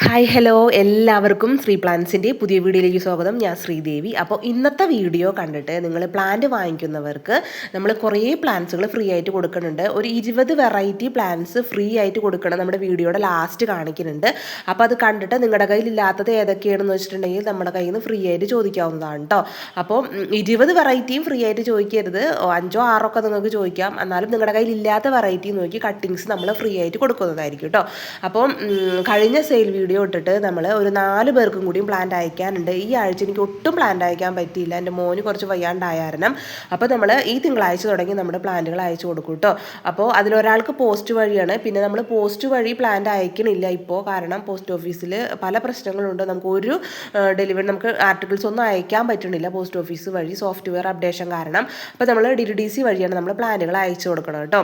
Hi hello എല്ലാവർക്കും ശ്രീ പ്ലാന്റ്സിൻ്റെ പുതിയ വീഡിയോയിലേക്ക് സ്വാഗതം. ഞാൻ ശ്രീദേവി. അപ്പോൾ ഇന്നത്തെ വീഡിയോ കണ്ടിട്ട് നിങ്ങൾ പ്ലാന്റ് വാങ്ങിക്കുന്നവർക്ക് നമ്മൾ കുറേ പ്ലാന്റ്സുകൾ ഫ്രീ ആയിട്ട് കൊടുക്കുന്നുണ്ട്. ഒരു 20 വെറൈറ്റി പ്ലാന്റ്സ് ഫ്രീ ആയിട്ട് കൊടുക്കണം നമ്മുടെ വീഡിയോയുടെ ലാസ്റ്റ് കാണിക്കുന്നുണ്ട്. അപ്പോൾ അത് കണ്ടിട്ട് നിങ്ങളുടെ കയ്യിൽ ഇല്ലാത്തത് ഏതൊക്കെയാണെന്ന് വെച്ചിട്ടുണ്ടെങ്കിൽ നമ്മുടെ കയ്യിൽ നിന്ന് ഫ്രീ ആയിട്ട് ചോദിക്കാവുന്നതാണ് കേട്ടോ. അപ്പോൾ 20 വെറൈറ്റിയും ഫ്രീ ആയിട്ട് ചോദിക്കരുത്, 5ഓ 6ഓ ഒക്കെ നിങ്ങൾക്ക് ചോദിക്കാം. എന്നാലും നിങ്ങളുടെ കയ്യിൽ ഇല്ലാത്ത വെറൈറ്റി നോക്കി കട്ടിങ്സ് നമ്മൾ ഫ്രീ ആയിട്ട് കൊടുക്കുന്നതായിരിക്കും കേട്ടോ. അപ്പോൾ കഴിഞ്ഞ സെയിൽ വീഡിയോ ഇട്ടിട്ട് നമ്മൾ ഒരു 4 പേർക്കും കൂടിയും പ്ലാന്റ് അയക്കാനുണ്ട്. ഈ ആഴ്ച എനിക്ക് ഒട്ടും പ്ലാന്റ് അയക്കാൻ പറ്റിയില്ല, എൻ്റെ മോന് കുറച്ച് വയ്യാണ്ടായ കാരണം. അപ്പോൾ നമ്മൾ ഈ തിങ്കളാഴ്ച തുടങ്ങി നമ്മുടെ പ്ലാന്റുകൾ അയച്ചു കൊടുക്കും കേട്ടോ. അപ്പോൾ അതിലൊരാൾക്ക് പോസ്റ്റ് വഴിയാണ്. പിന്നെ നമ്മൾ പോസ്റ്റ് വഴി പ്ലാന്റ് അയക്കണില്ല ഇപ്പോൾ, കാരണം പോസ്റ്റ് ഓഫീസിൽ പല പ്രശ്നങ്ങളുണ്ട്. നമുക്ക് ഒരു ഡെലിവറി നമുക്ക് ആർട്ടിക്കിൾസ് ഒന്നും അയക്കാൻ പറ്റണില്ല പോസ്റ്റ് ഓഫീസ് വഴി, സോഫ്റ്റ്വെയർ അപ്ഡേഷൻ കാരണം. അപ്പോൾ നമ്മൾ DDDC വഴിയാണ് നമ്മൾ പ്ലാന്റുകൾ അയച്ചു കൊടുക്കണം കേട്ടോ.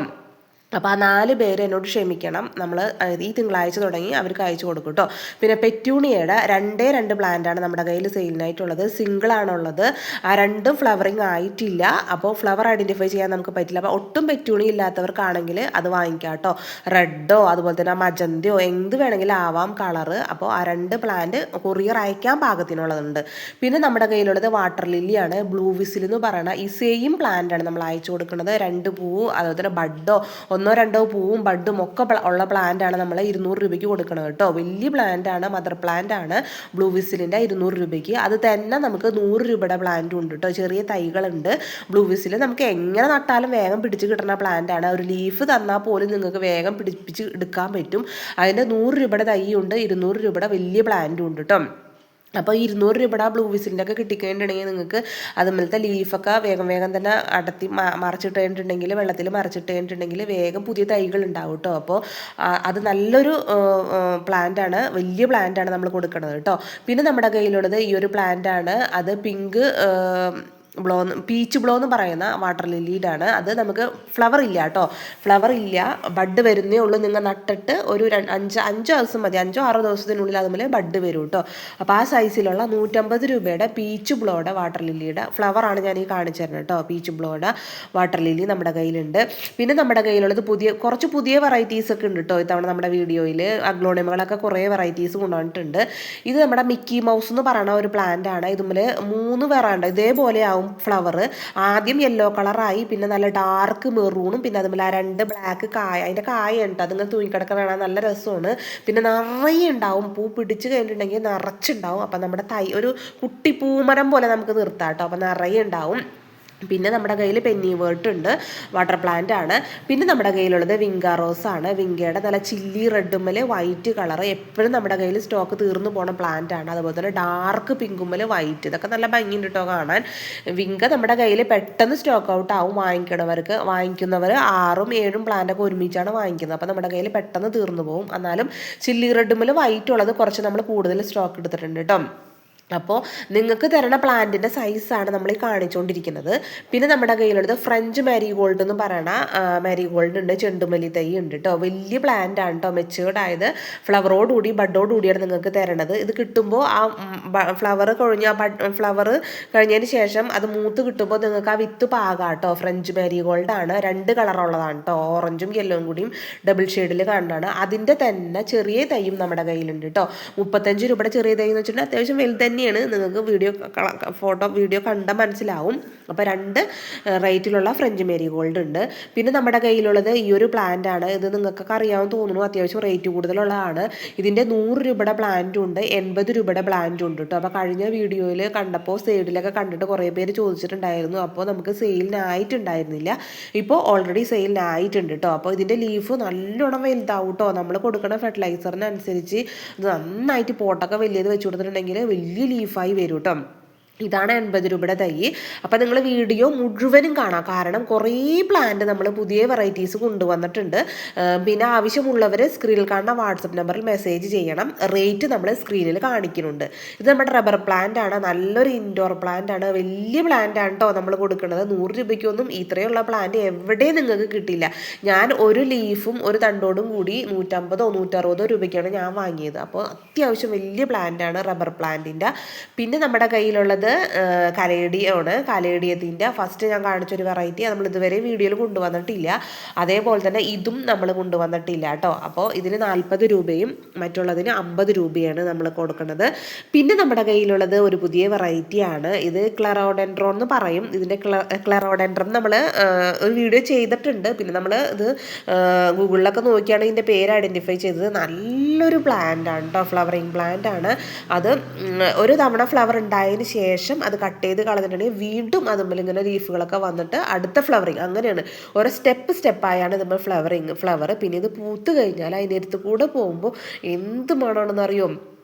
അപ്പോൾ ആ 4 പേര് എന്നോട് ക്ഷമിക്കണം, നമ്മൾ ഈ തിങ്കളാഴ്ച തുടങ്ങി അവർക്ക് അയച്ചു കൊടുക്കും കേട്ടോ. പിന്നെ പെറ്റ്യൂണിയയുടെ 2 പ്ലാന്റാണ് നമ്മുടെ കയ്യിൽ സെയിലിനായിട്ടുള്ളത്. സിംഗിളാണുള്ളത്, ആ 2 ഫ്ലവറിങ് ആയിട്ടില്ല. അപ്പോൾ ഫ്ലവർ ഐഡൻറ്റിഫൈ ചെയ്യാൻ നമുക്ക് പറ്റില്ല. അപ്പോൾ ഒട്ടും പെറ്റ്യൂണി ഇല്ലാത്തവർക്കാണെങ്കിൽ അത് വാങ്ങിക്കാം കേട്ടോ. റെഡോ അതുപോലെ തന്നെ മജന്തയോ എന്ത് വേണമെങ്കിലും ആവാം കളറ്. അപ്പോൾ ആ 2 പ്ലാന്റ് കൊറിയർ അയക്കാൻ പാകത്തിനുള്ളതുണ്ട്. പിന്നെ നമ്മുടെ കയ്യിലുള്ളത് വാട്ടർ ലില്ലിയാണ്. ബ്ലൂ വിസിൽ എന്ന് പറയുന്ന ഈ സെയിം പ്ലാന്റാണ് നമ്മൾ അയച്ചു കൊടുക്കുന്നത്. 2 പൂവ് അതുപോലെ തന്നെ ബഡോ 1-2 പൂവും ബഡും ഒക്കെ ഉള്ള പ്ലാന്റാണ് നമ്മൾ 200 രൂപയ്ക്ക് കൊടുക്കണം കേട്ടോ. വലിയ പ്ലാന്റാണ്, മദർ പ്ലാന്റ് ആണ് ബ്ലൂ വിസിലിൻ്റെ 200 രൂപയ്ക്ക്. അത് തന്നെ നമുക്ക് 100 രൂപയുടെ പ്ലാന്റും ഉണ്ട് കേട്ടോ. ചെറിയ തൈകളുണ്ട് ബ്ലൂ വിസിൽ. നമുക്ക് എങ്ങനെ നട്ടാലും വേഗം പിടിച്ച് കിട്ടുന്ന പ്ലാന്റാണ്. ഒരു ലീഫ് തന്നാൽ പോലും നിങ്ങൾക്ക് വേഗം പിടിപ്പിച്ച് എടുക്കാൻ പറ്റും. അതിൻ്റെ 100 രൂപയുടെ തൈയുണ്ട്, 200 രൂപയുടെ വലിയ പ്ലാന്റും ഉണ്ട് കേട്ടോ. അപ്പോൾ 200 രൂപയുടെ ബ്ലൂ വിസിലിൻ്റെ ഒക്കെ കിട്ടിക്കഴിഞ്ഞിട്ടുണ്ടെങ്കിൽ നിങ്ങൾക്ക് അതുപോലത്തെ ലീഫൊക്കെ വേഗം തന്നെ അടത്തി മറിച്ചിട്ട് കഴിഞ്ഞിട്ടുണ്ടെങ്കിൽ, വെള്ളത്തിൽ മറിച്ചിട്ട് കഴിഞ്ഞിട്ടുണ്ടെങ്കിൽ വേഗം പുതിയ തൈകൾ ഉണ്ടാവും കേട്ടോ. അപ്പോൾ അത് നല്ലൊരു പ്ലാന്റാണ്, വലിയ പ്ലാന്റാണ് നമ്മൾ കൊടുക്കുന്നത് കേട്ടോ. പിന്നെ നമ്മുടെ കയ്യിലുള്ളത് ഈ ഒരു പ്ലാന്റാണ്. അത് പിങ്ക് പീച്ച് ബ്ലോ എന്ന് പറയുന്ന വാട്ടർ ലില്ലിയുടെ ആണ്. അത് നമുക്ക് ഫ്ലവർ ഇല്ല കേട്ടോ, ഫ്ലവർ ഇല്ല, ബഡ് വരുന്നേ ഉള്ളൂ. നിങ്ങൾ നട്ടിട്ട് ഒരു 5 ദിവസം മതി, 5-6 ദിവസത്തിനുള്ളിൽ അതുപോലെ ബഡ് വരും കേട്ടോ. അപ്പോൾ ആ സൈസിലുള്ള 150 രൂപയുടെ പീച്ച് ബ്ലോയുടെ വാട്ടർ ലില്ലിയുടെ ഫ്ലവറാണ് ഞാൻ ഈ കാണിച്ചു തരുന്നത് കേട്ടോ. പീച്ച് ബ്ലോയുടെ വാട്ടർ ലില്ലി നമ്മുടെ കയ്യിലുണ്ട്. പിന്നെ നമ്മുടെ കയ്യിലുള്ളത് കുറച്ച് പുതിയ വെറൈറ്റീസ് ഒക്കെ ഉണ്ട് കേട്ടോ. ഇത്തവണ നമ്മുടെ വീഡിയോയിൽ അഗ്ലോണിമകളൊക്കെ കുറേ വെറൈറ്റീസ് കൊണ്ടുവന്നിട്ടുണ്ട്. ഇത് നമ്മുടെ മിക്കി മൗസ് എന്ന് പറയുന്ന ഒരു പ്ലാന്റ് ആണ്. ഇതുപോലെ 3 വെറൈറ്റി ഇതേപോലെ ആവും ഫ്ലവർ. ആദ്യം യെല്ലോ കളറായി, പിന്നെ നല്ല ഡാർക്ക് മെറൂണും, പിന്നെ അതുപോലെ 2 ബ്ലാക്ക് കായ. അതിൻ്റെ കായ ഉണ്ട്, അതിങ്ങനെ തൂങ്ങിക്കിടക്കാൻ വേണം, നല്ല രസമാണ്. പിന്നെ നിറയെ ഉണ്ടാവും, പൂ പിടിച്ച് കഴിഞ്ഞിട്ടുണ്ടെങ്കിൽ നിറച്ചുണ്ടാവും. അപ്പം നമ്മുടെ ഒരു കുട്ടി പൂമരം പോലെ നമുക്ക് നിർത്താം കേട്ടോ. അപ്പം നിറയെ ഉണ്ടാവും. പിന്നെ നമ്മുടെ കയ്യിൽ പെന്നി വേർട്ട് ഉണ്ട്, വാട്ടർ പ്ലാന്റ് ആണ്. പിന്നെ നമ്മുടെ കയ്യിലുള്ളത് വിങ്ക റോസ് ആണ്. വിങ്കയുടെ നല്ല ചില്ലി റെഡുമ്മൽ വൈറ്റ് കളർ എപ്പോഴും നമ്മുടെ കയ്യിൽ സ്റ്റോക്ക് തീർന്നു പോണ പ്ലാന്റ് ആണ്. അതുപോലെ തന്നെ ഡാർക്ക് പിങ്കുമ്മൽ വൈറ്റ്, ഇതൊക്കെ നല്ല ഭംഗിയുണ്ട് കേട്ടോ കാണാൻ. വിങ്ക നമ്മുടെ കയ്യിൽ പെട്ടെന്ന് സ്റ്റോക്ക് ഔട്ട് ആവും. വാങ്ങിക്കുന്നവർ 6ഉം 7ഉം പ്ലാന്റൊക്കെ ഒരുമിച്ചാണ് വാങ്ങിക്കുന്നത്. അപ്പോൾ നമ്മുടെ കയ്യിൽ പെട്ടെന്ന് തീർന്നു പോകും. എന്നാലും ചില്ലി റെഡുമ്മൽ വൈറ്റ് ഉള്ളത് കുറച്ച് നമ്മൾ കൂടുതൽ സ്റ്റോക്ക് എടുത്തിട്ടുണ്ട് കേട്ടോ. അപ്പോൾ നിങ്ങൾക്ക് തരുന്ന പ്ലാന്റിൻ്റെ സൈസാണ് നമ്മൾ ഈ കാണിച്ചുകൊണ്ടിരിക്കുന്നത്. പിന്നെ നമ്മുടെ കയ്യിലുള്ളത് ഫ്രഞ്ച് മാരിഗോൾഡ് എന്ന് പറയുന്ന മാരിഗോൾഡ് ഉണ്ട്, ചെണ്ടുമല്ലി തൈ ഉണ്ട് കേട്ടോ. വലിയ പ്ലാന്റ് ആണ് കേട്ടോ, മെച്ചേർഡ് ആയത് ഫ്ലവറോടുകൂടി ബഡോടുകൂടിയാണ് നിങ്ങൾക്ക് തരണത്. ഇത് കിട്ടുമ്പോൾ ആ ഫ്ലവർ കഴിഞ്ഞതിന് ശേഷം അത് മൂത്ത് കിട്ടുമ്പോൾ നിങ്ങൾക്ക് ആ വിത്ത് പാകാം കേട്ടോ. ഫ്രഞ്ച് മാരിഗോൾഡ് ആണ്, 2 കളറുള്ളതാണ് കേട്ടോ, ഓറഞ്ചും യെല്ലോയും കൂടിയും ഡബിൾ ഷെയ്ഡിൽ കാണുന്നതാണ്. അതിൻ്റെ തന്നെ ചെറിയ തൈയും നമ്മുടെ കയ്യിലുണ്ട് കേട്ടോ. 35 രൂപയുടെ ചെറിയ തൈ എന്ന് വെച്ചിട്ടുണ്ടെങ്കിൽ അത്യാവശ്യം വലുത് തന്നെയാണ്. നിങ്ങൾക്ക് വീഡിയോ കണ്ടാൽ മനസ്സിലാവും. അപ്പോൾ 2 റേറ്റിലുള്ള ഫ്രഞ്ച് മേരിഗോൾഡ് ഉണ്ട്. പിന്നെ നമ്മുടെ കയ്യിലുള്ളത് ഈ ഒരു പ്ലാന്റ് ആണ്. ഇത് നിങ്ങൾക്കൊക്കെ അറിയാമെന്ന് തോന്നുന്നു, അത്യാവശ്യം റേറ്റ് കൂടുതലുള്ളതാണ്. ഇതിൻ്റെ 100 രൂപയുടെ പ്ലാന്റും ഉണ്ട്, 80 രൂപയുടെ പ്ലാന്റും ഉണ്ട് കേട്ടോ. അപ്പോൾ കഴിഞ്ഞ വീഡിയോയിൽ കണ്ടപ്പോൾ സൈഡിലൊക്കെ കണ്ടിട്ട് കുറേ പേര് ചോദിച്ചിട്ടുണ്ടായിരുന്നു. അപ്പോൾ നമുക്ക് സെയിലിനായിട്ടുണ്ടായിരുന്നില്ല, ഇപ്പോൾ ഓൾറെഡി സെയിലിനായിട്ടുണ്ട് കേട്ടോ. അപ്പോൾ ഇതിൻ്റെ ലീഫ് നല്ലോണം വലുതാവും കേട്ടോ. നമ്മൾ കൊടുക്കുന്ന ഫെർട്ടിലൈസറിനനുസരിച്ച് ഇത് നന്നായിട്ട് പോട്ടൊക്കെ വലിയത് വെച്ച് കൊടുത്തിട്ടുണ്ടെങ്കിൽ വലിയ ലീഫായി വരും കേട്ടോ. ഇതാണ് 80 രൂപയുടെ തൈ. അപ്പോൾ നിങ്ങൾ വീഡിയോ മുഴുവനും കാണാം, കാരണം കുറേ പ്ലാന്റ് നമ്മൾ പുതിയ വെറൈറ്റീസ് കൊണ്ടുവന്നിട്ടുണ്ട്. പിന്നെ ആവശ്യമുള്ളവർ സ്ക്രീനിൽ കാണുന്ന വാട്സപ്പ് നമ്പറിൽ മെസ്സേജ് ചെയ്യണം. റേറ്റ് നമ്മൾ സ്ക്രീനിൽ കാണിക്കുന്നുണ്ട്. ഇത് നമ്മുടെ റബ്ബർ പ്ലാന്റ് ആണ്, നല്ലൊരു ഇൻഡോർ പ്ലാന്റ് ആണ്, വലിയ പ്ലാന്റ് ആണ് കേട്ടോ നമ്മൾ കൊടുക്കുന്നത്. 100 രൂപയ്ക്കൊന്നും ഇത്രയുള്ള പ്ലാന്റ് എവിടെയും നിങ്ങൾക്ക് കിട്ടില്ല. ഞാൻ ഒരു ലീഫും ഒരു തണ്ടോടും കൂടി 150-160 രൂപയ്ക്കാണ് ഞാൻ വാങ്ങിയത്. അപ്പോൾ അത്യാവശ്യം വലിയ പ്ലാന്റ് ആണ് റബ്ബർ പ്ലാന്റിൻ്റെ. പിന്നെ നമ്മുടെ കയ്യിലുള്ളത് കലേഡിയാണ്. കലേഡിയത്തിൻ്റെ ഫസ്റ്റ് ഞാൻ കാണിച്ചൊരു വെറൈറ്റി നമ്മൾ ഇതുവരെ വീഡിയോയിൽ കൊണ്ടുവന്നിട്ടില്ല. അതേപോലെ തന്നെ ഇതും നമ്മൾ കൊണ്ടുവന്നിട്ടില്ല കേട്ടോ. അപ്പോൾ ഇതിന് 40 രൂപയും മറ്റുള്ളതിന് 50 രൂപയാണ് നമ്മൾ കൊടുക്കുന്നത്. പിന്നെ നമ്മുടെ കയ്യിലുള്ളത് ഒരു പുതിയ വെറൈറ്റിയാണ്. ഇത് ക്ലെറോഡെൻഡ്രോൺ എന്ന് പറയും. ഇതിൻ്റെ ക്ലെറോഡെൻഡ്രോൺ നമ്മൾ ഒരു വീഡിയോ ചെയ്തിട്ടുണ്ട്. പിന്നെ നമ്മൾ ഇത് ഗൂഗിളിലൊക്കെ നോക്കിയാണ് ഇതിൻ്റെ പേര് ഐഡൻറ്റിഫൈ ചെയ്തത്. നല്ലൊരു പ്ലാന്റ് ആണ് കേട്ടോ, ഫ്ലവറിങ് പ്ലാന്റ് ആണ്. അത് ഒരു തവണ ഫ്ലവർ ഉണ്ടായതിന് ശേഷം അത് കട്ട് ചെയ്ത് കളഞ്ഞിട്ടുണ്ടെങ്കിൽ വീണ്ടും അതുമ്പോൾ ഇങ്ങനെ ലീഫുകളൊക്കെ വന്നിട്ട് അടുത്ത ഫ്ലവറിങ്, അങ്ങനെയാണ് ഓരോ സ്റ്റെപ്പായാണ് നമ്മൾ ഫ്ലവർ. പിന്നെ ഇത് പൂത്ത് കഴിഞ്ഞാൽ അതിൻ്റെ അടുത്ത് കൂടെ പോകുമ്പോൾ എന്ത് മണമാണെന്ന് അറിയോ.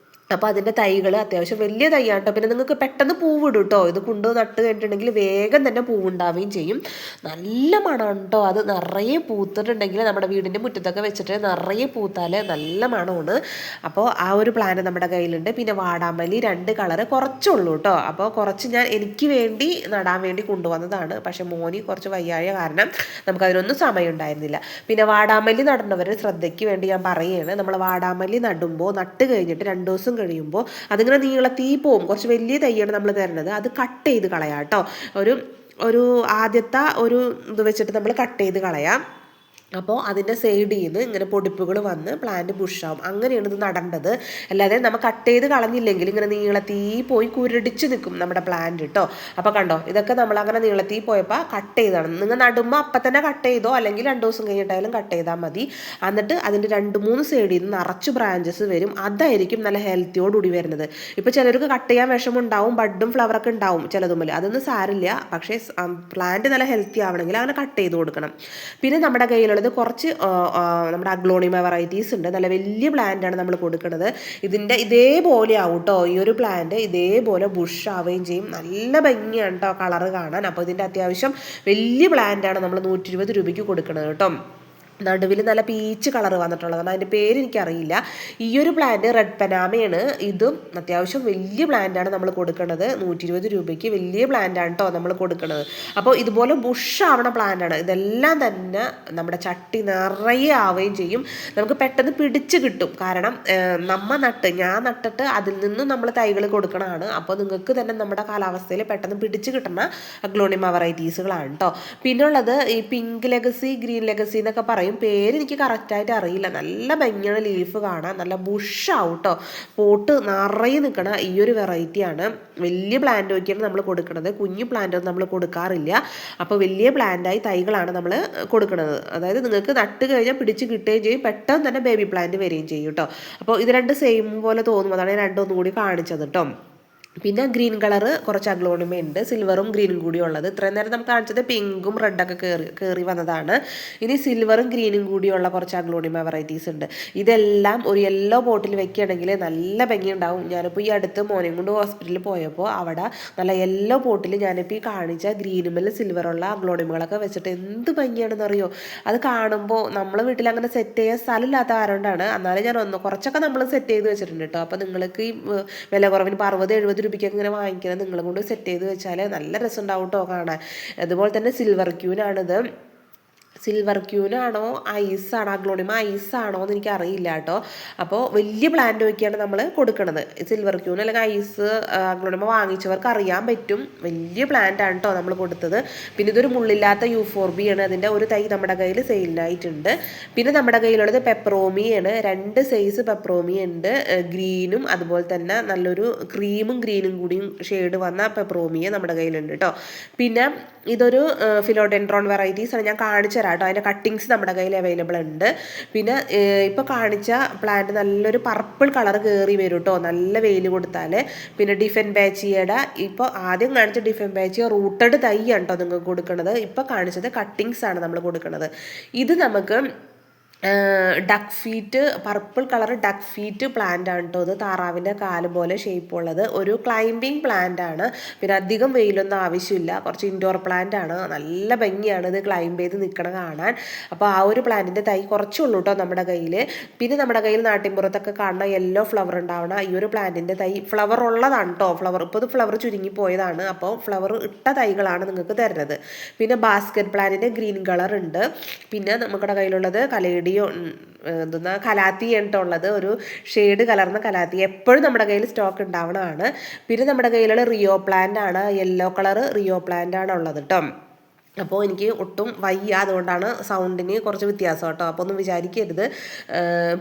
അപ്പോൾ അതിൻ്റെ തൈകൾ അത്യാവശ്യം വലിയ തൈയാണ് കേട്ടോ. പിന്നെ നിങ്ങൾക്ക് പെട്ടെന്ന് പൂവിടും കേട്ടോ. ഇത് കൊണ്ട് നട്ട് കഴിഞ്ഞിട്ടുണ്ടെങ്കിൽ വേഗം തന്നെ പൂവുണ്ടാവുകയും ചെയ്യും. നല്ല മണമാണ് കേട്ടോ. അത് നിറയെ പൂത്തിട്ടുണ്ടെങ്കിൽ നമ്മുടെ വീടിൻ്റെ മുറ്റത്തൊക്കെ വെച്ചിട്ട് നിറയെ പൂത്താൽ നല്ല മണമാണ്. അപ്പോൾ ആ ഒരു പ്ലാന്റ് നമ്മുടെ കയ്യിലുണ്ട്. പിന്നെ വാടാമല്ലി 2 കളറ് കുറച്ചുള്ളൂ കേട്ടോ. അപ്പോൾ കുറച്ച് ഞാൻ എനിക്ക് വേണ്ടി നടാൻ വേണ്ടി കൊണ്ടുവന്നതാണ്. പക്ഷെ മോനി കുറച്ച് വയ്യായ കാരണം നമുക്കതിനൊന്നും സമയം ഉണ്ടായിരുന്നില്ല. പിന്നെ വാടാമല്ലി നടുന്നവർ ശ്രദ്ധയ്ക്ക് വേണ്ടി ഞാൻ പറയുകയാണ്, നമ്മൾ വാടാമല്ലി നടുമ്പോൾ നട്ട് കഴിഞ്ഞിട്ട് 2 ദിവസം കഴിയുമ്പോൾ അതിങ്ങനെ നീളത്തി പോവും. കുറച്ച് വലിയ തൈയാണ് നമ്മൾ തരുന്നത്. അത് കട്ട് ചെയ്ത് കളയാം കേട്ടോ. ഒരു ആദ്യത്തെ ഒരു ഇത് വെച്ചിട്ട് നമ്മൾ കട്ട് ചെയ്ത് കളയാം. അപ്പോൾ അതിൻ്റെ സൈഡിൽ നിന്ന് ഇങ്ങനെ പൊടിപ്പുകൾ വന്ന് പ്ലാന്റ് ബുഷാവും. അങ്ങനെയാണ് ഇത് നടേണ്ടത്. അല്ലാതെ നമ്മൾ കട്ട് ചെയ്ത് കളഞ്ഞില്ലെങ്കിൽ ഇങ്ങനെ നീളത്തീ പോയി കുരടിച്ച് നിൽക്കും നമ്മുടെ പ്ലാന്റ് കേട്ടോ. അപ്പോൾ കണ്ടോ, ഇതൊക്കെ നമ്മൾ അങ്ങനെ നീളത്തീ പോയപ്പോൾ കട്ട് ചെയ്താണ്. നിങ്ങൾ നടുമ്പോൾ അപ്പം തന്നെ കട്ട് ചെയ്തോ, അല്ലെങ്കിൽ 2 ദിവസം കഴിഞ്ഞിട്ടായാലും കട്ട് ചെയ്താൽ മതി. എന്നിട്ട് അതിൻ്റെ 2-3 സൈഡിൽ നിന്ന് നിറച്ച് ബ്രാഞ്ചസ് വരും. അതായിരിക്കും നല്ല ഹെൽത്തിയോടുകൂടി വരുന്നത്. ഇപ്പോൾ ചിലർക്ക് കട്ട് ചെയ്യാൻ വിഷമമുണ്ടാവും, ബഡും ഫ്ലവറൊക്കെ ഉണ്ടാവും ചിലതുമ്പോൾ. അതൊന്നും സാരില്ല. പക്ഷേ പ്ലാന്റ് നല്ല ഹെൽത്തി ആവണമെങ്കിൽ അങ്ങനെ കട്ട് ചെയ്ത് കൊടുക്കണം. പിന്നെ നമ്മുടെ കയ്യിലുള്ള കുറച്ച് നമ്മുടെ അഗ്ലോണിമ വെറൈറ്റീസ് ഉണ്ട്. നല്ല വലിയ പ്ലാന്റ് ആണ് നമ്മൾ കൊടുക്കുന്നത്. ഇതിൻ്റെ ഇതേപോലെ ആവും കേട്ടോ. ഈ ഒരു പ്ലാന്റ് ഇതേപോലെ ബുഷ് ആവുകയും ചെയ്യും. നല്ല ഭംഗിയാണ് കേട്ടോ കളറ് കാണാൻ. അപ്പോൾ ഇതിൻ്റെ അത്യാവശ്യം വലിയ പ്ലാന്റ് ആണ് നമ്മൾ 120 രൂപയ്ക്ക് കൊടുക്കുന്നത് കേട്ടോ. നടുവിൽ നല്ല പീച്ച് കളർ വന്നിട്ടുള്ളതാണ്. അതിൻ്റെ പേര് എനിക്കറിയില്ല. ഈ ഒരു പ്ലാന്റ് റെഡ് പനാമയാണ്. ഇതും അത്യാവശ്യം വലിയ പ്ലാന്റാണ് നമ്മൾ കൊടുക്കുന്നത്. 120 രൂപയ്ക്ക് വലിയ പ്ലാന്റാണ് കേട്ടോ നമ്മൾ കൊടുക്കുന്നത്. അപ്പോൾ ഇതുപോലെ ബുഷ് ആവണ പ്ലാന്റാണ്. ഇതെല്ലാം തന്നെ നമ്മുടെ ചട്ടി നിറയെ ആവുകയും ചെയ്യും. നമുക്ക് പെട്ടെന്ന് പിടിച്ച് കിട്ടും. കാരണം ഞാൻ നട്ടിട്ട് അതിൽ നിന്നും നമ്മൾ തൈകൾ കൊടുക്കണതാണ്. അപ്പോൾ നിങ്ങൾക്ക് തന്നെ നമ്മുടെ കാലാവസ്ഥയിൽ പെട്ടെന്ന് പിടിച്ച് കിട്ടുന്ന അഗ്ലോണിമ വെറൈറ്റീസുകളാണ് കേട്ടോ. പിന്നുള്ളത് ഈ പിങ്ക് ലെഗസി, ഗ്രീൻ ലെഗസി എന്നൊക്കെ പറയും. പേര് എനിക്ക് കറക്റ്റായിട്ട് അറിയില്ല. നല്ല ഭംഗിയാണ് ലീഫ് കാണാൻ. നല്ല ബുഷാവും കേട്ടോ. പോട്ട് നിറയെ നിൽക്കണ ഈ ഒരു വെറൈറ്റിയാണ്. വലിയ പ്ലാന്റ് നോക്കിയാണ് നമ്മൾ കൊടുക്കുന്നത്. കുഞ്ഞു പ്ലാന്റൊന്നും നമ്മൾ കൊടുക്കാറില്ല. അപ്പോൾ വലിയ പ്ലാന്റായി തൈകളാണ് നമ്മൾ കൊടുക്കുന്നത്. അതായത് നിങ്ങൾക്ക് നട്ട് കഴിഞ്ഞാൽ പിടിച്ച് കിട്ടുകയും ചെയ്യും. പെട്ടെന്ന് തന്നെ ബേബി പ്ലാന്റ് വരികയും ചെയ്യും കേട്ടോ. അപ്പോൾ ഇത് 2 സെയിം പോലെ തോന്നും. അതാണ് ഞാൻ 2 ഒന്നുകൂടി കാണിച്ചത് കേട്ടോ. പിന്നെ ഗ്രീൻ കളറ് കുറച്ച് അഗ്ലോണിമയുണ്ട്, സിൽവറും ഗ്രീനും കൂടി ഉള്ളത്. ഇത്രയും നേരം നമുക്ക് കാണിച്ചത് പിങ്കും റെഡൊക്കെ കയറി വന്നതാണ്. ഇനി സിൽവറും ഗ്രീനും കൂടിയുള്ള കുറച്ച് അഗ്ലോണിമ വെറൈറ്റീസ് ഉണ്ട്. ഇതെല്ലാം ഒരു യെല്ലോ ബോട്ടിൽ വെക്കുകയാണെങ്കിൽ നല്ല ഭംഗി ഉണ്ടാവും. ഞാനിപ്പോൾ ഈ അടുത്ത് മോനെയും കൊണ്ട് ഹോസ്പിറ്റലിൽ പോയപ്പോൾ അവിടെ നല്ല യെല്ലോ ബോട്ടിൽ ഞാനിപ്പോൾ ഈ കാണിച്ച ഗ്രീനുമേൽ സിൽവറുള്ള അഗ്ലോണിമകളൊക്കെ വെച്ചിട്ട് എന്ത് ഭംഗിയാണെന്ന് അറിയോ. അത് കാണുമ്പോൾ നമ്മളെ വീട്ടിൽ അങ്ങനെ സെറ്റ് ചെയ്യാൻ സ്ഥലമില്ലാത്ത ആരോണ്ടാണ്. എന്നാലും ഞാൻ കുറച്ചൊക്കെ നമ്മൾ സെറ്റ് ചെയ്ത് വെച്ചിട്ടുണ്ട് കേട്ടോ. അപ്പോൾ നിങ്ങൾക്ക് ഈ വില കുറവിന് 60-70 രൂപയ്ക്കൊക്കെ ഇങ്ങനെ വാങ്ങിക്കുന്നത് നിങ്ങളെ കൊണ്ട് സെറ്റ് ചെയ്ത് വെച്ചാൽ നല്ല രസം ഉണ്ടാവും കേട്ടോ കാണാൻ. അതുപോലെ തന്നെ സിൽവർ ക്യൂനാണിത്. സിൽവർ ക്യൂനാണോ ഐസാണോ അഗ്ലോണിമ ഐസാണോ എന്ന് എനിക്ക് അറിയില്ല കേട്ടോ. അപ്പോൾ വലിയ പ്ലാന്റ് നോക്കിയാണ് നമ്മൾ കൊടുക്കുന്നത്. സിൽവർ ക്യൂൻ അല്ലെങ്കിൽ ഐസ് അഗ്ലോണിമ വാങ്ങിച്ചവർക്ക് അറിയാൻ പറ്റും. വലിയ പ്ലാന്റ് ആണ് കേട്ടോ നമ്മൾ കൊടുത്തത്. പിന്നെ ഇതൊരു മുള്ളില്ലാത്ത യൂഫോർബിയാണ്. അതിൻ്റെ ഒരു തൈ നമ്മുടെ കയ്യിൽ സെയിലിനായിട്ടുണ്ട്. പിന്നെ നമ്മുടെ കയ്യിലുള്ളത് പെപ്പറോമിയാണ്. 2 സൈസ് പെപ്പറോമി ഉണ്ട്. ഗ്രീനും അതുപോലെ തന്നെ നല്ലൊരു ക്രീമും ഗ്രീനും കൂടിയും ഷെയ്ഡ് വന്ന പെപ്പറോമിയ നമ്മുടെ കയ്യിലുണ്ട് കേട്ടോ. പിന്നെ ഇതൊരു ഫിലോഡെൻഡ്രോൺ വെറൈറ്റീസ് ആണ്. ഞാൻ കാണിച്ചു തരാം കേട്ടോ. അതിൻ്റെ കട്ടിങ്സ് നമ്മുടെ കയ്യിൽ അവൈലബിൾ ഉണ്ട്. പിന്നെ ഇപ്പോൾ കാണിച്ച പ്ലാന്റ് നല്ലൊരു പർപ്പിൾ കളർ കയറി വരും കേട്ടോ നല്ല വെയിൽ കൊടുത്താൽ. പിന്നെ ഡിഫെൻബാച്ചിയയുടെ ഇപ്പോൾ ആദ്യം കാണിച്ച ഡിഫെൻബാച്ചിയ റൂട്ടഡ് തൈയാണ് കേട്ടോ നിങ്ങൾക്ക് കൊടുക്കുന്നത്. ഇപ്പോൾ കാണിച്ചത് കട്ടിങ്സ് ആണ് നമ്മൾ കൊടുക്കുന്നത്. ഇത് നമുക്ക് duck feet, purple colour duck feet plant ആണ് കേട്ടോ. ഇത് താറാവിൻ്റെ കാല് പോലെ ഷേപ്പുള്ളത് ഒരു ക്ലൈംബിങ് പ്ലാന്റ് ആണ്. പിന്നെ അധികം വെയിലൊന്നും ആവശ്യമില്ല. കുറച്ച് ഇൻഡോർ പ്ലാന്റ് ആണ്. നല്ല ഭംഗിയാണ് ഇത് ക്ലൈംബ് ചെയ്ത് നിൽക്കണം കാണാൻ. അപ്പോൾ ആ ഒരു പ്ലാന്റിൻ്റെ തൈ കുറച്ചുള്ളൂ കേട്ടോ നമ്മുടെ കയ്യിൽ. പിന്നെ നമ്മുടെ കയ്യിൽ നാട്ടിൻപുറത്തൊക്കെ കാണുന്ന യെല്ലോ ഫ്ലവർ ഉണ്ടാവണ ഈ ഒരു പ്ലാന്റിൻ്റെ തൈ ഫ്ലവർ ഉള്ളതാണ് കേട്ടോ. ഇപ്പോൾ ഇത് ഫ്ലവർ ചുരുങ്ങി പോയതാണ്. അപ്പോൾ ഫ്ലവർ ഇട്ട തൈകളാണ് നിങ്ങൾക്ക് തരുന്നത്. പിന്നെ ബാസ്ക്കറ്റ് പ്ലാന്റിൻ്റെ ഗ്രീൻ കളർ ഉണ്ട്. പിന്നെ നമ്മുടെ കയ്യിലുള്ളത് കലേഡിയം ബർഗണ്ടിയോ എന്തെന്നാ കലാത്തിയാണ് ഉള്ളത്, ഒരു ഷെയ്ഡ് കലർന്ന കലാത്തി എപ്പോഴും നമ്മുടെ കയ്യിൽ സ്റ്റോക്ക് ഉണ്ടാവണതാണ്. പിന്നെ നമ്മുടെ കയ്യിലുള്ള റിയോ പ്ലാന്റ് ആണ്, യെല്ലോ കളർ റിയോ പ്ലാന്റ് ആണ് ഉള്ളത് കേട്ടോ. അപ്പോൾ എനിക്ക് ഒട്ടും വയ്യ, അതുകൊണ്ടാണ് സൗണ്ടിന് കുറച്ച് വ്യത്യാസം കേട്ടോ, അപ്പോൾ ഒന്നും വിചാരിക്കരുത്.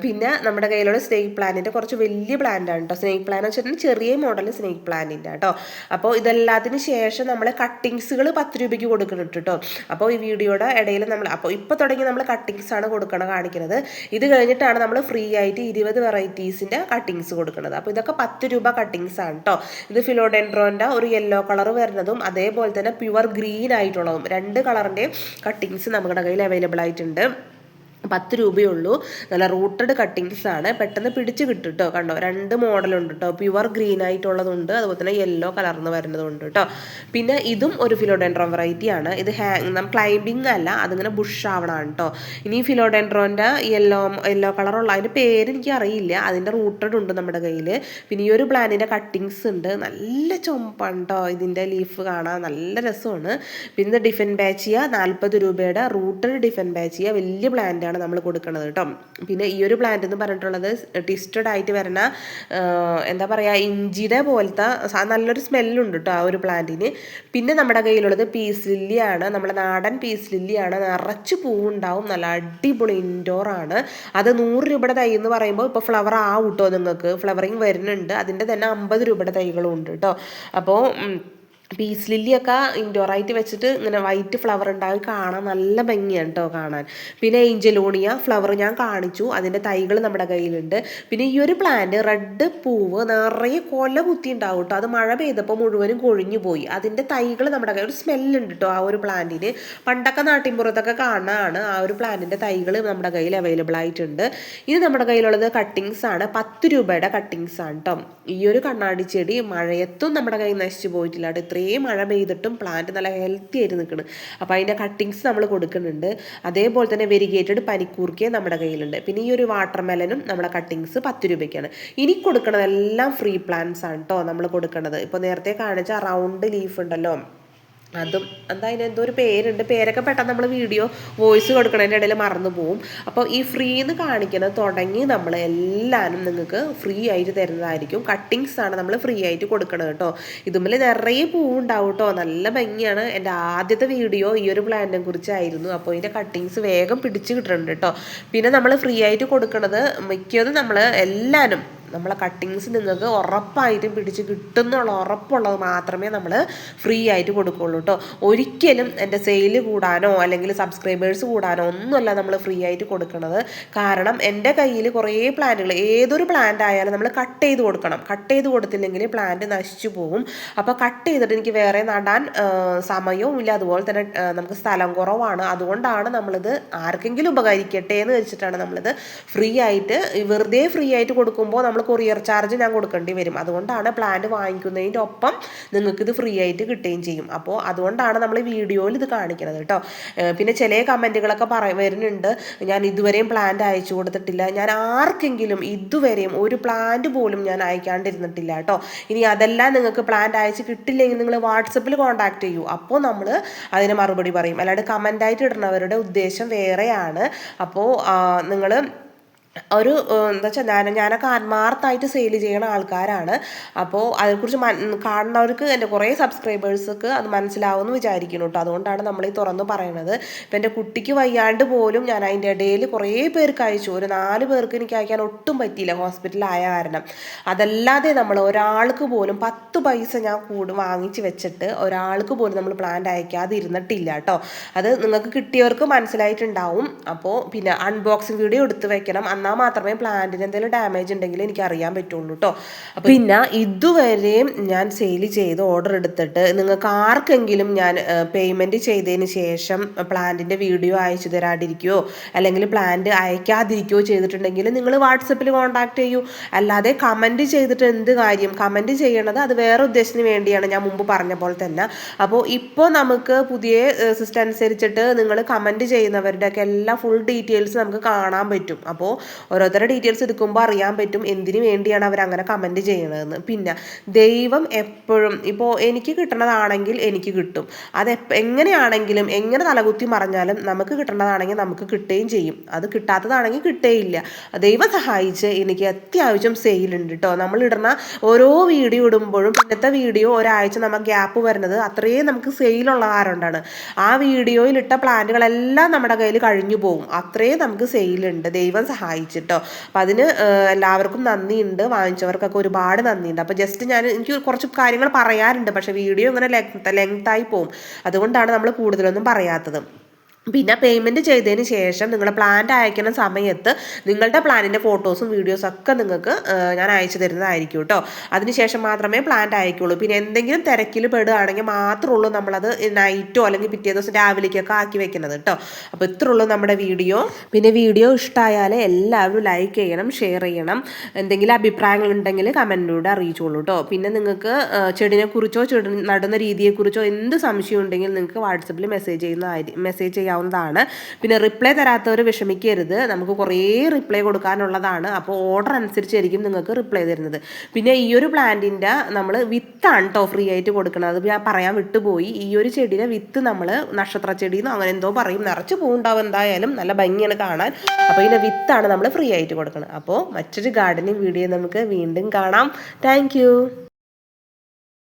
പിന്നെ നമ്മുടെ കയ്യിലുള്ള സ്നേക്ക് പ്ലാന്റിൻ്റെ കുറച്ച് വലിയ പ്ലാന്റാണ് കേട്ടോ. സ്നേക്ക് പ്ലാൻ എന്ന് വെച്ചിട്ടുണ്ടെങ്കിൽ ചെറിയ മോഡൽ സ്നേക്ക് പ്ലാന്റിൻ്റെ കേട്ടോ. അപ്പോൾ ഇതെല്ലാത്തിന് ശേഷം നമ്മൾ കട്ടിങ്സുകൾ 10 രൂപയ്ക്ക് കൊടുക്കുന്നുണ്ട് കേട്ടോ. അപ്പോൾ ഈ വീഡിയോയുടെ ഇടയിൽ നമ്മൾ അപ്പോൾ ഇപ്പോൾ തുടങ്ങി നമ്മൾ കട്ടിങ്സ് ആണ് കാണിക്കുന്നത്. ഇത് കഴിഞ്ഞിട്ടാണ് നമ്മൾ ഫ്രീ ആയിട്ട് 20 വെറൈറ്റീസിൻ്റെ കട്ടിങ്സ് കൊടുക്കുന്നത്. അപ്പോൾ ഇതൊക്കെ 10 രൂപ കട്ടിങ്സ് ആണ് കേട്ടോ. ഇത് ഫിലോഡെൻഡ്രോൻ്റെ ഒരു യെല്ലോ കളർ വരുന്നതും അതേപോലെ തന്നെ പ്യുവർ ഗ്രീൻ ആയിട്ടുള്ളതും 2 കളറിൻ്റെ കട്ടിങ്സ് നമ്മുടെ കയ്യിൽ അവൈലബിൾ ആയിട്ടുണ്ട്. 10 രൂപയുള്ളൂ. നല്ല റൂട്ടഡ് കട്ടിങ്സ് ആണ്, പെട്ടെന്ന് പിടിച്ച് കിട്ടും കേട്ടോ. കണ്ടോ, 2 മോഡലുണ്ട് കേട്ടോ. പ്യുവർ ഗ്രീൻ ആയിട്ടുള്ളതുണ്ട്, അതുപോലെ തന്നെ യെല്ലോ കളർന്ന് വരുന്നതുണ്ട് കേട്ടോ. പിന്നെ ഇതും ഒരു ഫിലോഡെൻഡ്രോൺ വെറൈറ്റി ആണ്. ഇത് ക്ലൈംബിങ് അല്ല, അതിങ്ങനെ ബുഷ് ആവണമാണ് കേട്ടോ. ഇനി ഫിലോഡെൻഡ്രോൻ്റെ യെല്ലോ കളറുള്ള അതിൻ്റെ പേര് എനിക്ക് അറിയില്ല, അതിൻ്റെ റൂട്ടഡ് ഉണ്ട് നമ്മുടെ കയ്യിൽ. പിന്നെ ഈ ഒരു പ്ലാന്റിൻ്റെ കട്ടിങ്സ് ഉണ്ട്, നല്ല ചുമപ്പാണ് കേട്ടോ. ഇതിൻ്റെ ലീഫ് കാണാൻ നല്ല രസമാണ്. പിന്നെ ഡിഫൻ ബാച്ചിയ 40 രൂപയുടെ റൂട്ടഡ് ഡിഫൻ ബാച്ചിയ വലിയ പ്ലാന്റാണ് നമ്മൾ കൊടുക്കുന്നത് കേട്ടോ. പിന്നെ ഈ ഒരു പ്ലാന്റ് എന്ന് പറഞ്ഞിട്ടുള്ളത് ട്വിസ്റ്റഡ് ആയിട്ട് വരുന്ന എന്താ പറയുക, ഇഞ്ചിയുടെ പോലത്തെ നല്ലൊരു സ്മെല്ലുണ്ട് കേട്ടോ ആ ഒരു പ്ലാന്റിന്. പിന്നെ നമ്മുടെ കയ്യിലുള്ളത് പീസ് ലില്ലിയാണ്, നമ്മുടെ നാടൻ പീസ് ലില്ലിയാണ്. നിറച്ച് പൂവുണ്ടാവും, നല്ല അടിപൊളി ഇൻഡോർ ആണ്. അത് 100 രൂപയുടെ തൈ എന്ന് പറയുമ്പോൾ ഇപ്പോൾ ഫ്ലവർ ആവും കേട്ടോ, നിങ്ങൾക്ക് ഫ്ലവറിങ് വരുന്നുണ്ട്. അതിൻ്റെ തന്നെ 50 രൂപയുടെ തൈകളും ഉണ്ട് കേട്ടോ. അപ്പോൾ പീസ് ലില്ലിയൊക്കെ ഇൻഡോറായിട്ട് വെച്ചിട്ട് ഇങ്ങനെ വൈറ്റ് ഫ്ലവർ ഉണ്ടായി കാണാൻ നല്ല ഭംഗിയാണ് കേട്ടോ കാണാൻ. പിന്നെ ഏഞ്ചലോണിയ ഫ്ലവർ ഞാൻ കാണിച്ചു, അതിൻ്റെ തൈകൾ നമ്മുടെ കയ്യിലുണ്ട്. പിന്നെ ഈ ഒരു പ്ലാന്റ് റെഡ് പൂവ് നിറയെ കൊല കുത്തി ഉണ്ടാവും കേട്ടോ. അത് മഴ പെയ്തപ്പോൾ മുഴുവനും കൊഴിഞ്ഞു പോയി. അതിൻ്റെ തൈകൾ നമ്മുടെ കയ്യിൽ ഒരു സ്മെല്ലുണ്ട് കേട്ടോ ആ ഒരു പ്ലാന്റിന്. പണ്ടൊക്കെ നാട്ടിൻപുറത്തൊക്കെ കാണാനാണ് ആ ഒരു പ്ലാന്റിൻ്റെ തൈകൾ നമ്മുടെ കയ്യിൽ അവൈലബിൾ ആയിട്ടുണ്ട്. ഇത് നമ്മുടെ കയ്യിലുള്ളത് കട്ടിങ്സ് ആണ്, 10 രൂപയുടെ കട്ടിങ്സ് ആണ് കേട്ടോ. ഈ ഒരു കണ്ണാടി ചെടി മഴയത്തും നമ്മുടെ കയ്യിൽ നശിച്ചു പോയിട്ടില്ല കേട്ടോ. ഇത്രയും മഴ പെയ്തിട്ടും പ്ലാന്റ് നല്ല ഹെൽത്തി ആയിട്ട് നിൽക്കണം. അപ്പോൾ അതിൻ്റെ കട്ടിങ്സ് നമ്മൾ കൊടുക്കുന്നുണ്ട്. അതേപോലെ തന്നെ വെരിഗേറ്റഡ് പനിക്കൂർക്കയും നമ്മുടെ കയ്യിലുണ്ട്. പിന്നെ ഈ ഒരു വാട്ടർ മെലനും നമ്മുടെ കട്ടിങ്സ് 10 രൂപയ്ക്കാണ്. ഇനി കൊടുക്കണതെല്ലാം ഫ്രീ പ്ലാന്റ്സ് ആണ് കേട്ടോ നമ്മൾ കൊടുക്കുന്നത്. ഇപ്പോൾ നേരത്തെ കാണിച്ച റൗണ്ട് ലീഫ് ഉണ്ടല്ലോ, അതും എന്താ അതിന് എന്തോ ഒരു പേരുണ്ട്, പേരൊക്കെ പെട്ടെന്ന് നമ്മൾ വീഡിയോ വോയിസ് കൊടുക്കണതിൻ്റെ ഇടയിൽ മറന്നു പോവും. അപ്പോൾ ഈ ഫ്രീ എന്ന് കാണിക്കുന്നത് തുടങ്ങി നമ്മൾ എല്ലാവരും നിങ്ങൾക്ക് ഫ്രീ ആയിട്ട് തരുന്നതായിരിക്കും. കട്ടിങ്സ് ആണ് നമ്മൾ ഫ്രീ ആയിട്ട് കൊടുക്കണം കേട്ടോ. ഇതുമ്മിൽ നിറയെ പൂവുണ്ടാവും കേട്ടോ, നല്ല ഭംഗിയാണ്. എൻ്റെ ആദ്യത്തെ വീഡിയോ ഈ ഒരു പ്ലാന്റിനെ കുറിച്ചായിരുന്നു. അപ്പോൾ ഇതിൻ്റെ കട്ടിങ്സ് വേഗം പിടിച്ച് കിട്ടുന്നുണ്ട് കേട്ടോ. പിന്നെ നമ്മൾ ഫ്രീ ആയിട്ട് കൊടുക്കുന്നത് മിക്കതും നമ്മൾ എല്ലാവരും നമ്മളെ കട്ടിങ്സ് നിങ്ങൾക്ക് ഉറപ്പായിട്ടും പിടിച്ച് കിട്ടുന്നുള്ള ഉറപ്പുള്ളത് മാത്രമേ നമ്മൾ ഫ്രീ ആയിട്ട് കൊടുക്കുകയുള്ളൂ കേട്ടോ. ഒരിക്കലും എൻ്റെ സെയിൽ കൂടാനോ അല്ലെങ്കിൽ സബ്സ്ക്രൈബേഴ്സ് കൂടാനോ ഒന്നുമല്ല നമ്മൾ ഫ്രീ ആയിട്ട് കൊടുക്കുന്നത്. കാരണം എൻ്റെ കയ്യിൽ കുറേ പ്ലാന്റുകൾ, ഏതൊരു പ്ലാന്റ് ആയാലും നമ്മൾ കട്ട് ചെയ്ത് കൊടുക്കണം. കട്ട് ചെയ്ത് കൊടുത്തില്ലെങ്കിൽ പ്ലാന്റ് നശിച്ചു പോകും. അപ്പോൾ കട്ട് ചെയ്തിട്ട് എനിക്ക് വേറെ നടാൻ സമയവും ഇല്ല, അതുപോലെ തന്നെ നമുക്ക് സ്ഥലം കുറവാണ്. അതുകൊണ്ടാണ് നമ്മളിത് ആർക്കെങ്കിലും ഉപകരിക്കട്ടെ എന്ന് വെച്ചിട്ടാണ് നമ്മളിത് ഫ്രീ ആയിട്ട്, വെറുതെ ഫ്രീ ആയിട്ട് കൊടുക്കുമ്പോൾ നമ്മൾ കൊറിയർ ചാർജ് ഞാൻ കൊടുക്കേണ്ടി വരും. അതുകൊണ്ടാണ് പ്ലാന്റ് വാങ്ങിക്കുന്നതിൻ്റെ ഒപ്പം നിങ്ങൾക്കിത് ഫ്രീ ആയിട്ട് കിട്ടുകയും ചെയ്യും. അപ്പോൾ അതുകൊണ്ടാണ് നമ്മൾ വീഡിയോയിൽ ഇത് കാണിക്കുന്നത് കേട്ടോ. പിന്നെ ചില കമൻറ്റുകളൊക്കെ വരുന്നുണ്ട്, ഞാൻ ഇതുവരെയും പ്ലാന്റ് അയച്ചു കൊടുത്തിട്ടില്ല. ഞാൻ ആർക്കെങ്കിലും ഇതുവരെയും ഒരു പ്ലാന്റ് പോലും ഞാൻ അയക്കാണ്ടിരുന്നിട്ടില്ല കേട്ടോ. ഇനി അതെല്ലാം നിങ്ങൾക്ക് പ്ലാന്റ് അയച്ച് കിട്ടില്ലെങ്കിൽ നിങ്ങൾ വാട്സപ്പിൽ കോൺടാക്ട് ചെയ്യൂ, അപ്പോൾ നമ്മൾ അതിന് മറുപടി പറയും. അല്ലാണ്ട് കമൻ്റായിട്ട് ഇടുന്നവരുടെ ഉദ്ദേശം വേറെയാണ്. അപ്പോൾ നിങ്ങൾ ഒരു എന്താ വെച്ചാൽ ഞാനൊക്കെ ആത്മാർത്ഥമായിട്ട് സെയിൽ ചെയ്യണ ആൾക്കാരാണ്. അപ്പോൾ അതേക്കുറിച്ച് കാണുന്നവർക്ക്, എൻ്റെ കുറേ സബ്സ്ക്രൈബേഴ്സൊക്കെ അത് മനസ്സിലാവുമെന്ന് വിചാരിക്കുന്നു കേട്ടോ. അതുകൊണ്ടാണ് നമ്മൾ ഈ തുറന്ന് പറയണത്. ഇപ്പം എൻ്റെ കുട്ടിക്ക് വയ്യാണ്ട് പോലും ഞാൻ അതിൻ്റെ ഇടയിൽ കുറേ പേർക്ക് അയച്ചു. ഒരു 4 പേർക്ക് എനിക്ക് അയക്കാൻ ഒട്ടും പറ്റിയില്ല, ഹോസ്പിറ്റലായ കാരണം. അതല്ലാതെ നമ്മൾ ഒരാൾക്ക് പോലും 10 പൈസ ഞാൻ വാങ്ങിച്ച് വെച്ചിട്ട് ഒരാൾക്ക് പോലും നമ്മൾ പ്ലാന്റ് അയക്കാതെ ഇരുന്നിട്ടില്ല കേട്ടോ. അത് നിങ്ങൾക്ക് കിട്ടിയവർക്ക് മനസ്സിലായിട്ടുണ്ടാവും. അപ്പോൾ പിന്നെ അൺബോക്സിങ് വീഡിയോ എടുത്ത് വെക്കണം, എന്നാൽ മാത്രമേ പ്ലാന്റിന് എന്തെങ്കിലും ഡാമേജ് ഉണ്ടെങ്കിൽ എനിക്ക് അറിയാൻ പറ്റുള്ളൂ കേട്ടോ. പിന്നെ ഇതുവരെയും ഞാൻ സെയിൽ ചെയ്ത് ഓർഡർ എടുത്തിട്ട് നിങ്ങൾക്ക് ആർക്കെങ്കിലും ഞാൻ പേയ്മെൻറ്റ് ചെയ്തതിന് ശേഷം പ്ലാന്റിൻ്റെ വീഡിയോ അയച്ചു തരാതിരിക്കുകയോ അല്ലെങ്കിൽ പ്ലാന്റ് അയക്കാതിരിക്കുകയോ ചെയ്തിട്ടുണ്ടെങ്കിൽ നിങ്ങൾ വാട്സപ്പിൽ കോൺടാക്ട് ചെയ്യൂ. അല്ലാതെ കമൻറ്റ് ചെയ്തിട്ട് എന്ത് കാര്യം? കമൻറ്റ് ചെയ്യണത് അത് വേറെ ഉദ്ദേശത്തിന് വേണ്ടിയാണ്, ഞാൻ മുമ്പ് പറഞ്ഞ പോലെ തന്നെ. അപ്പോൾ ഇപ്പോൾ നമുക്ക് പുതിയ സിസ്റ്റം അനുസരിച്ചിട്ട് നിങ്ങൾ കമൻറ്റ് ചെയ്യുന്നവരുടെയൊക്കെ എല്ലാ ഫുൾ ഡീറ്റെയിൽസ് നമുക്ക് കാണാൻ പറ്റും. അപ്പോൾ ഓരോരുത്തരുടെ ഡീറ്റെയിൽസ് എടുക്കുമ്പോൾ അറിയാൻ പറ്റും എന്തിനു വേണ്ടിയാണ് അവർ അങ്ങനെ കമൻറ്റ് ചെയ്യണതെന്ന്. പിന്നെ ദൈവം എപ്പോഴും ഇപ്പോൾ എനിക്ക് കിട്ടണതാണെങ്കിൽ എനിക്ക് കിട്ടും, അത് എങ്ങനെയാണെങ്കിലും എങ്ങനെ തലകുത്തി മറിഞ്ഞാലും നമുക്ക് കിട്ടേണ്ടതാണെങ്കിൽ നമുക്ക് കിട്ടുകയും ചെയ്യും, അത് കിട്ടാത്തതാണെങ്കിൽ കിട്ടേയില്ല. ദൈവം സഹായിച്ച് എനിക്ക് അത്യാവശ്യം സെയിലുണ്ട് കേട്ടോ. നമ്മളിടുന്ന ഓരോ വീഡിയോ ഇടുമ്പോഴും പിന്നത്തെ വീഡിയോ ഒരാഴ്ച നമുക്ക് ഗ്യാപ്പ് വരുന്നത് അത്രയും നമുക്ക് സെയിലുള്ള കാരണമാണ്. ആ വീഡിയോയിൽ ഇട്ട പ്ലാന്റുകളെല്ലാം നമ്മുടെ കയ്യിൽ കഴിഞ്ഞു പോകും, അത്രയും നമുക്ക് സെയിലുണ്ട്, ദൈവം സഹായിച്ചിട്ടോ. അപ്പം അതിന് എല്ലാവർക്കും നന്ദിയുണ്ട്, വാങ്ങിച്ചവർക്കൊക്കെ ഒരുപാട് നന്ദിയുണ്ട്. അപ്പോൾ ജസ്റ്റ് എനിക്ക് കുറച്ച് കാര്യങ്ങൾ പറയാറുണ്ട്, പക്ഷേ വീഡിയോ ഇങ്ങനെ ലെങ്തായി പോകും, അതുകൊണ്ടാണ് നമ്മൾ കൂടുതലൊന്നും പറയാത്തത്. പിന്നെ പേയ്മെൻറ്റ് ചെയ്തതിന് ശേഷം നിങ്ങൾ പ്ലാന്റ് അയക്കുന്ന സമയത്ത് നിങ്ങളുടെ പ്ലാനിൻ്റെ ഫോട്ടോസും വീഡിയോസും ഒക്കെ നിങ്ങൾക്ക് ഞാൻ അയച്ചു തരുന്നതായിരിക്കും കേട്ടോ. അതിനുശേഷം മാത്രമേ പ്ലാന്റ് അയക്കുള്ളൂ. പിന്നെ എന്തെങ്കിലും തിരക്കിൽ പെടുകയാണെങ്കിൽ മാത്രമേ ഉള്ളൂ നമ്മളത് നൈറ്റോ അല്ലെങ്കിൽ പിറ്റേ ദിവസം രാവിലേക്കൊക്കെ ആക്കി വെക്കുന്നത് കേട്ടോ. അപ്പോൾ ഇത്രേ ഉള്ളൂ നമ്മുടെ വീഡിയോ. പിന്നെ വീഡിയോ ഇഷ്ടമായാൽ എല്ലാവരും ലൈക്ക് ചെയ്യണം, ഷെയർ ചെയ്യണം. എന്തെങ്കിലും അഭിപ്രായങ്ങൾ ഉണ്ടെങ്കിൽ കമൻറ്റിലൂടെ അറിയിച്ചോളൂ കേട്ടോ. പിന്നെ നിങ്ങൾക്ക് ചെടിനെക്കുറിച്ചോ ചെടി നടുന്ന രീതിയെക്കുറിച്ചോ എന്ത് സംശയം ഉണ്ടെങ്കിൽ നിങ്ങൾക്ക് വാട്സപ്പിൽ മെസ്സേജ് ചെയ്യാവുന്നതാണ്. പിന്നെ റിപ്ലൈ തരാത്തവർ വിഷമിക്കരുത്, നമുക്ക് കുറേ റിപ്ലൈ കൊടുക്കാനുള്ളതാണ്. അപ്പോൾ ഓർഡർ അനുസരിച്ചായിരിക്കും നിങ്ങൾക്ക് റിപ്ലൈ തരുന്നത്. പിന്നെ ഈ ഒരു പ്ലാന്റിൻ്റെ നമ്മൾ വിത്താണ് കേട്ടോ ഫ്രീ ആയിട്ട് കൊടുക്കുന്നത്, അത് ഞാൻ പറയാൻ വിട്ടുപോയി. ഈ ഒരു ചെടിയുടെ വിത്ത് നമ്മൾ നക്ഷത്ര ചെടിയെന്നോ അങ്ങനെ എന്തോ പറയും, നിറച്ച് പൂവുണ്ടാവും, എന്തായാലും നല്ല ഭംഗിയാണ് കാണാൻ. അപ്പോൾ ഇതിൻ്റെ വിത്താണ് നമ്മൾ ഫ്രീ ആയിട്ട് കൊടുക്കുന്നത്. അപ്പോൾ മറ്റൊരു ഗാർഡനിങ് വീഡിയോ നമുക്ക് വീണ്ടും കാണാം. താങ്ക്